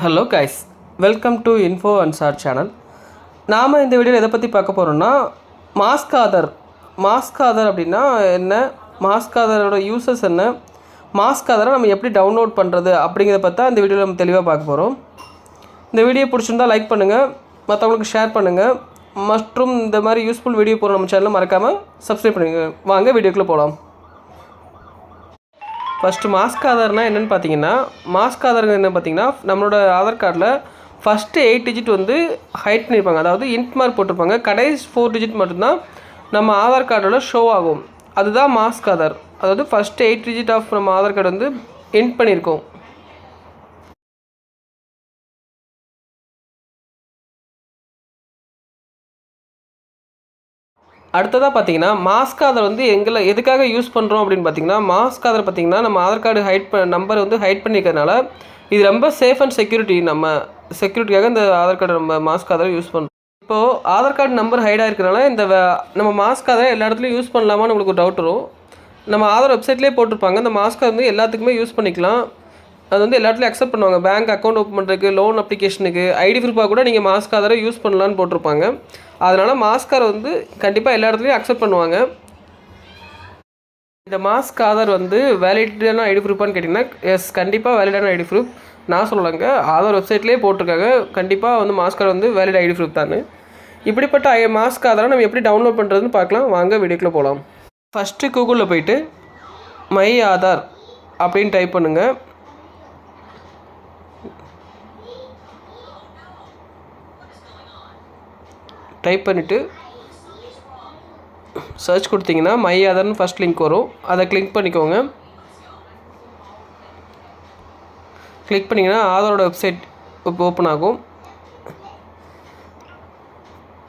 Hello guys, welcome to info and sir channel. நாம் இந்த வீடியோவில் எதை பற்றி பார்க்க போகிறோம்னா மாஸ்க் ஆதர் அப்படின்னா என்ன, மாஸ்க் ஆதரோட யூசஸ் என்ன, மாஸ்க் ஆதரை நம்ம எப்படி டவுன்லோட் பண்ணுறது அப்படிங்கிறத பற்றி இந்த வீடியோவில் நம்ம தெளிவாக பார்க்க போகிறோம். இந்த வீடியோ பிடிச்சிருந்தால் லைக் பண்ணுங்கள், மற்றவங்களுக்கு ஷேர் பண்ணுங்கள், மற்றும் இந்த மாதிரி யூஸ்ஃபுல் வீடியோ போகிற நம்ம சேனலை மறக்காமல் சப்ஸ்கிரைப் பண்ணுங்கள். வாங்க வீடியோக்குள்ளே போகலாம். ஃபஸ்ட்டு மாஸ்க் ஆதார்னால் என்னென்னு பார்த்தீங்கன்னா, மாஸ்க் ஆதார் என்ன பார்த்தீங்கன்னா, நம்மளோட ஆதார் கார்டில் ஃபஸ்ட்டு 8 டிஜிட் வந்து ஹைட் பண்ணியிருப்பாங்க, அதாவது இன்ட் மார்க் போட்டிருப்பாங்க. கடைசி 4 டிஜிட் மட்டும்தான் நம்ம ஆதார் கார்டோட ஷோ ஆகும். அதுதான் மாஸ்க் ஆதார். அதாவது ஃபஸ்ட்டு 8 டிஜிட் ஆஃப் நம்ம ஆதார் கார்டு வந்து இன்ட் பண்ணியிருக்கோம். அடுத்ததாக பார்த்தீங்கன்னா, மாஸ்க் ஆதார் வந்து எதுக்காக யூஸ் பண்ணுறோம் அப்படின்னு பார்த்தீங்கன்னா, மாஸ்க் ஆதார் பார்த்தீங்கன்னா நம்ம ஆதார் கார்டு நம்பர் வந்து ஹைட் பண்ணிக்கிறதுனால இது ரொம்ப சேஃப் அண்ட் நம்ம செக்யூரிட்டிக்காக இந்த ஆதார் கார்டு நம்ம மாஸ்க் ஆதாரை யூஸ் பண்ணுறோம். இப்போது ஆதார் கார்டு நம்பர் ஹைடாக இருக்கிறனால நம்ம மாஸ்க் ஆதாரை எல்லா இடத்துலையும் யூஸ் பண்ணலாமான்னு உங்களுக்கு ஒரு டவுட் வரும். நம்ம ஆதார் வெப்சைட்லேயே போட்டிருப்பாங்க, இந்த மாஸ்க் வந்து எல்லாத்துக்குமே யூஸ் பண்ணிக்கலாம். அது வந்து எல்லா இடத்துலையும் அக்செப்ட் பண்ணுவாங்க. பேங்க் அக்கௌண்ட் ஓப்பன் பண்ணுறதுக்கு, லோன் அப்ளிகேஷனுக்கு, ஐடி ப்ரூஃபாக கூட நீங்கள் மாஸ்க் ஆதாரை யூஸ் பண்ணலான்னு போட்டிருப்பாங்க. அதனால் மாஸ்க் ஆதார் வந்து கண்டிப்பாக எல்லா இடத்துலையும் அக்செப்ட் பண்ணுவாங்க. இந்த மாஸ்க் ஆதார் வந்து வேலிடான ஐடி ப்ரூஃபான்னு கேட்டிங்கன்னா, எஸ், கண்டிப்பாக வேலிடான ஐடி ப்ரூஃப். நான் சொல்லலைங்க, ஆதார் வெப்சைட்லேயே போட்டிருக்காங்க, கண்டிப்பாக வந்து மாஸ்க் ஆதார் வந்து வேலிட் ஐடி ப்ரூஃப் தான். இப்படிப்பட்ட மாஸ்க் ஆதாரை நம்ம எப்படி டவுன்லோட் பண்ணுறதுன்னு பார்க்கலாம். வாங்க வீடியோக்குள்ளே போகலாம். ஃபஸ்ட்டு கூகுளில் போய்ட்டு மை ஆதார் அப்படின்னு டைப் பண்ணுங்கள். டைப் பண்ணிவிட்டு சர்ச் கொடுத்தீங்கன்னா மை ஆதார்னு ஃபஸ்ட் லிங்க் வரும். அதை கிளிக் பண்ணிக்கோங்க. கிளிக் பண்ணிங்கன்னா ஆதாரோட வெப்சைட் இப்போ ஓப்பன் ஆகும்.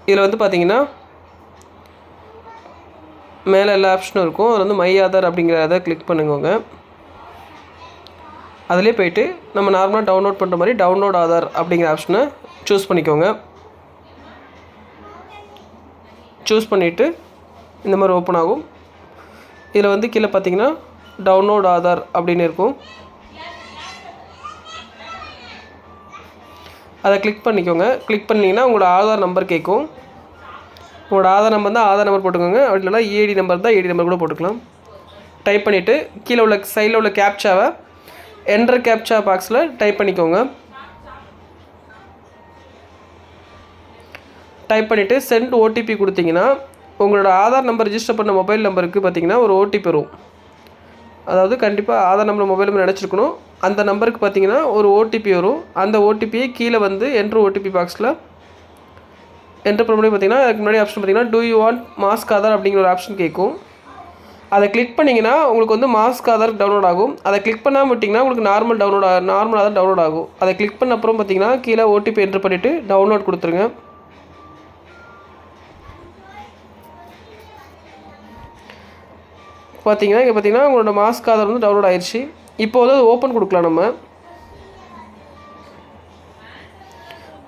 இதில் வந்து பார்த்தீங்கன்னா மேலே எல்லா ஆப்ஷனும் இருக்கும். அதில் வந்து மை ஆதார் அப்படிங்கிறத கிளிக் பண்ணுங்க. அதிலே போய்ட்டு நம்ம நார்மலாக டவுன்லோட் பண்ணுற மாதிரி டவுன்லோட் ஆதார் அப்படிங்கிற ஆப்ஷனை சூஸ் பண்ணிக்கோங்க. சூஸ் பண்ணிவிட்டு இந்த மாதிரி ஓப்பன் ஆகும். இதில் வந்து கீழே பார்த்தீங்கன்னா டவுன்லோட் ஆதார் அப்படின்னு இருக்கும். அதை கிளிக் பண்ணிக்கோங்க. கிளிக் பண்ணிங்கன்னா உங்களோட ஆதார் நம்பர் கேட்கும். உங்களோட ஆதார் நம்பர் தான் ஆதார் நம்பர் போட்டுக்கோங்க. அப்படி இல்லைனா ஏடி நம்பர் தான் ஏடி நம்பர் கூட போட்டுக்கலாம். டைப் பண்ணிவிட்டு கீழே உள்ள சைடில் உள்ள கேப்சாவை என்டர் கேப்சா பாக்ஸில் டைப் பண்ணிக்கோங்க. டைப் பண்ணிவிட்டு சென்ட் ஓடிபி கொடுத்தீங்கன்னா உங்களோட ஆதார் நம்பர் ரிஜிஸ்டர் பண்ண மொபைல் நம்பருக்கு பார்த்தீங்கன்னா ஒரு ஓடிபி வரும். அதாவது கண்டிப்பாக ஆதார் நம்பர் மொபைல் நம்பர் நினச்சிருக்கணும். அந்த நம்பருக்கு பார்த்தீங்கன்னா ஒரு ஓடிபி வரும். அந்த ஓடிபியை கீழே வந்து என்ட்ரு ஓடிபி பாக்ஸில் என்ட்ரு பண்ண முடியும். பார்த்தீங்கன்னா அதுக்கு முன்னாடி ஆப்ஷன் பார்த்தீங்கன்னா do you want mask Aadhaar அப்படிங்கிற ஒரு ஆப்ஷன் கேட்கும். அதை கிளிக் பண்ணிங்கன்னா உங்களுக்கு வந்து மாஸ்க் ஆதார் டவுன்லோட் ஆகும். அதை கிளிக் பண்ணாமல் விட்டிங்கன்னா உங்களுக்கு நார்மல் ஆதார் டவுன்லோட் ஆகும். அதை கிளிக் பண்ண அப்புறம் பார்த்தீங்கன்னா கீழே ஓடிபி என்ட்ரு பண்ணிவிட்டு டவுன்லோட் கொடுத்துருங்க. பார்த்தீங்கன்னா இங்கே பார்த்தீங்கன்னா உங்களோட மாஸ்க் ஆதார் வந்து டவுன்லோட் ஆயிடுச்சு. இப்போ வந்து அது ஓப்பன் கொடுக்கலாம். நம்ம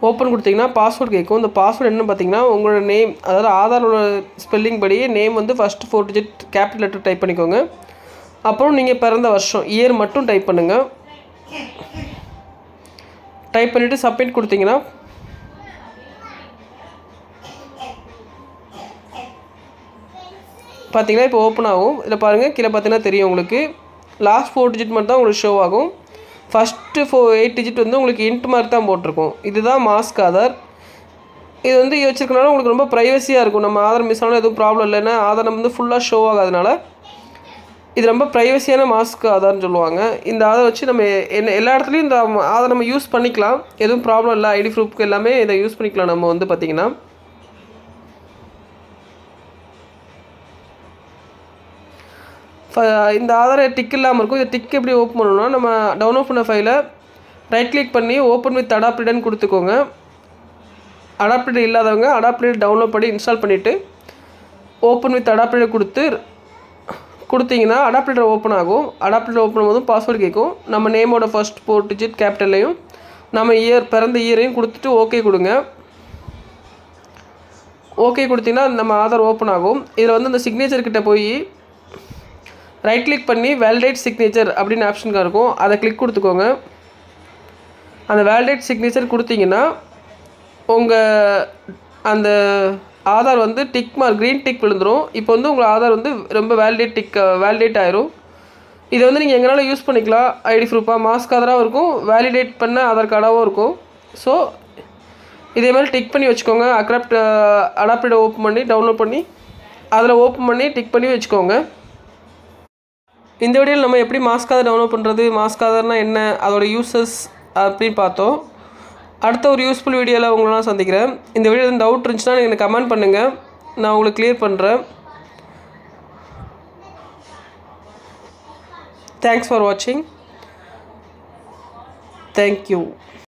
ஓப்பன் கொடுத்தீங்கன்னா பாஸ்வேர்டு கேட்கும். இந்த பாஸ்வேர்டு என்னென்னு பார்த்தீங்கன்னா உங்களோட நேம், அதாவது ஆதாரோட ஸ்பெல்லிங் படி நேம் வந்து first 4 digit capital letter type பண்ணிக்கோங்க. அப்புறம் நீங்கள் பிறந்த வருஷம் இயர் மட்டும் டைப் பண்ணுங்கள். டைப் பண்ணிவிட்டு சப்மிட் கொடுத்தீங்கன்னா பார்த்தீங்கன்னா இப்போ ஓப்பன் ஆகும். இதில் பாருங்கள், கீழே பார்த்தீங்கன்னா தெரியும் உங்களுக்கு லாஸ்ட் 4 டிஜிட் மட்டும் தான் உங்களுக்கு ஷோ ஆகும். ஃபஸ்ட்டு 8 டிஜிட் வந்து உங்களுக்கு இன்ட் மார்க் தான் போட்டிருக்கும். இதுதான் மாஸ்க் ஆதார். இது வந்து வச்சுருக்கனால உங்களுக்கு ரொம்ப ப்ரைவசியாக இருக்கும். நம்ம ஆதார் மிஸ் ஆனாலும் எதுவும் ப்ராப்ளம் இல்லைன்னா ஆதார் நம்ம வந்து ஃபுல்லாக ஷோ ஆகாதனால இது ரொம்ப ப்ரைவசியான மாஸ்க் ஆதார்னு சொல்லுவாங்க. இந்த ஆதார் வச்சு நம்ம எல்லா இடத்துலையும் இந்த ஆதார் நம்ம யூஸ் பண்ணிக்கலாம். எதுவும் ப்ராப்ளம் இல்லை. ஐடி ப்ரூஃப்க்கு எல்லாமே இதை யூஸ் பண்ணிக்கலாம். நம்ம வந்து பார்த்திங்கன்னா இந்த ஆதாரை டிக் இல்லாமல் இருக்கும். இந்த டிக் எப்படி ஓப்பன் பண்ணணும்னா, நம்ம டவுன்லோட் பண்ண ஃபைலை ரைட் கிளிக் பண்ணி ஓப்பன் வித் அடாப்டர்னு கொடுத்துக்கோங்க. அடாப்டர் இல்லாதவங்க அடாப்டர் டவுன்லோட் பண்ணி இன்ஸ்டால் பண்ணிவிட்டு ஓப்பன் வித் அடாப்டர் கொடுத்தீங்கன்னா அடாப்டர் ஓப்பன் ஆகும். அடாப்டர் ஓப்பன் பண்ணும்போது பாஸ்வேர்டு கேட்கும். நம்ம நேமோட ஃபர்ஸ்ட் 4 டிஜிட் கேபிட்டல்லையும் நம்ம பிறந்த இயரையும் கொடுத்துட்டு ஓகே கொடுங்க. ஓகே கொடுத்தீங்கன்னா நம்ம ஆதார் ஓப்பன் ஆகும். இதில் வந்து இந்த சிக்னேச்சர் கிட்ட போய் ரைட் கிளிக் பண்ணி வேலிடேட் சிக்னேச்சர் அப்படின்னு ஆப்ஷன் இருக்கும். அதை கிளிக் கொடுத்துக்கோங்க. அந்த வேலிடேட் சிக்னேச்சர் கொடுத்தீங்கன்னா உங்கள் அந்த ஆதார் வந்து டிக் மார்க் க்ரீன் டிக் விழுந்துடும். இப்போ வந்து உங்கள் ஆதார் வந்து ரொம்ப வேலிடேட் ஆயிரும். இதை வந்து நீங்கள் எங்கனாலும் யூஸ் பண்ணிக்கலாம். ஐடி ப்ரூஃபாக மாஸ்க் ஆதாராகவும் இருக்கும், வேலிடேட் பண்ண ஆதார் கார்டாகவும் இருக்கும். ஸோ இதே மாதிரி டிக் பண்ணி வச்சுக்கோங்க. அடாப்டரை ஓப்பன் பண்ணி டவுன்லோட் பண்ணி அதில் ஓப்பன் பண்ணி டிக் பண்ணி வச்சுக்கோங்க. இந்த வீடியோவில் நம்ம எப்படி மாஸ்க் ஆதார் டவுன்லோட் பண்ணுறது, மாஸ்க் ஆதார்னால் என்ன, அதோட யூசஸ் அப்படின்னு பார்த்தோம். அடுத்த ஒரு யூஸ்ஃபுல் வீடியோவில் உங்களை நான் சந்திக்கிறேன். இந்த வீடியோ எதுவும் டவுட் இருந்துச்சுன்னா எனக்கு கமெண்ட் பண்ணுங்கள், நான் உங்களுக்கு கிளியர் பண்ணுறேன். தேங்க்ஸ் ஃபார் வாட்சிங். தேங்க்யூ.